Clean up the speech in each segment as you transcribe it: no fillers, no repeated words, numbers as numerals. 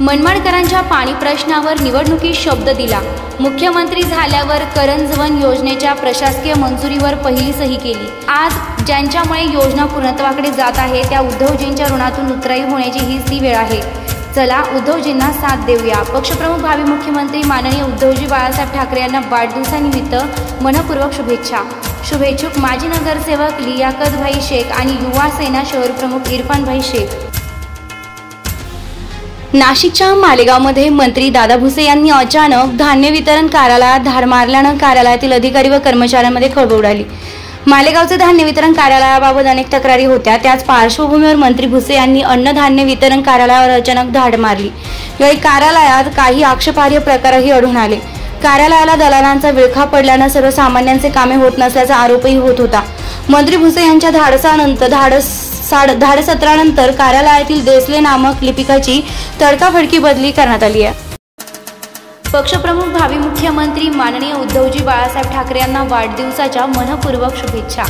मनमाडकरांच्या पाणी प्रश्नावर निवडणुकीत शब्द दिला। मुख्यमंत्री झाल्यावर करंजवन योजनेच्या प्रशासकीय मंजुरीवर पहिली सही केली। आज ज्यांच्यामुळे योजना पूर्णत्वाकडे जात आहे त्या उद्धवजींच्या ऋणातून उतराई होण्याची हीच ती वेळ आहे। चला उद्धवजींना साथ देऊया। पक्षप्रमुख भावी मुख्यमंत्री माननीय उद्धवजी बाळासाहेब ठाकरे यांना वाढदिवसानिमित्त मनपूर्वक शुभेच्छा। शुभेच्छुक माजी नगरसेवक लियाकत भाई शेख आणि युवा सेना शहर प्रमुख इरफान भाई शेख। नाशिकच्या मालेगावमध्ये मंत्री दादा भुसे यांनी अचानक धान्य वितरण कार्यालयात धाड मारल्यानं कार्यालयातील अधिकारी व कर्मचाऱ्यांमध्ये खळबळ उडाली। मालेगावचे धान्य वितरण कार्यालयाबाबत अनेक तक्रारी होत्या। त्याच पार्श्वभूमीवर मंत्री भुसे यांनी अन्नधान्य वितरण कार्यालयावर अचानक धाड मारली। यावेळी कार्यालयात काही आक्षेपार्ह प्रकारही आढळून आले। कार्यालयाला दलालांचा विळखा पडल्यानं सर्वसामान्यांचे कामे होत नसल्याचा आरोपही होत होता। मंत्री भुसे यांच्या धाडसत्रानंतर कार्यालयातील देसले नामक लिपिकाची तडकाफडकी बदली करण्यात आली आहे। पक्षप्रमुख भावी मुख्यमंत्री माननीय उद्धवजी बाळासाहेब ठाकरे यांना वाढदिवसाच्या मनपूर्वक शुभेच्छा।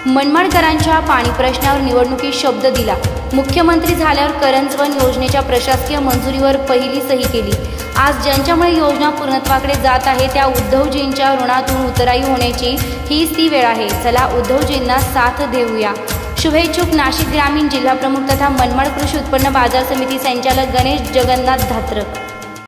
मनमाडकरांच्या पाणी प्रश्नावर निवडणुकीत शब्द दिला। मुख्यमंत्री झाल्यावर करंजवन योजनेच्या प्रशासकीय मंजुरीवर पहिली सही केली। आज ज्यांच्यामुळे योजना पूर्णत्वाकडे जात आहे त्या उद्धवजींच्या ऋणातून उतराई होण्याची हीच ती वेळ आहे। चला उद्धवजींना साथ देऊया। शुभेच्छुक नाशिक ग्रामीण जिल्हा प्रमुख तथा मनमाड कृषी उत्पन्न बाजार समिती संचालक गणेश जगन्नाथ धात्रक।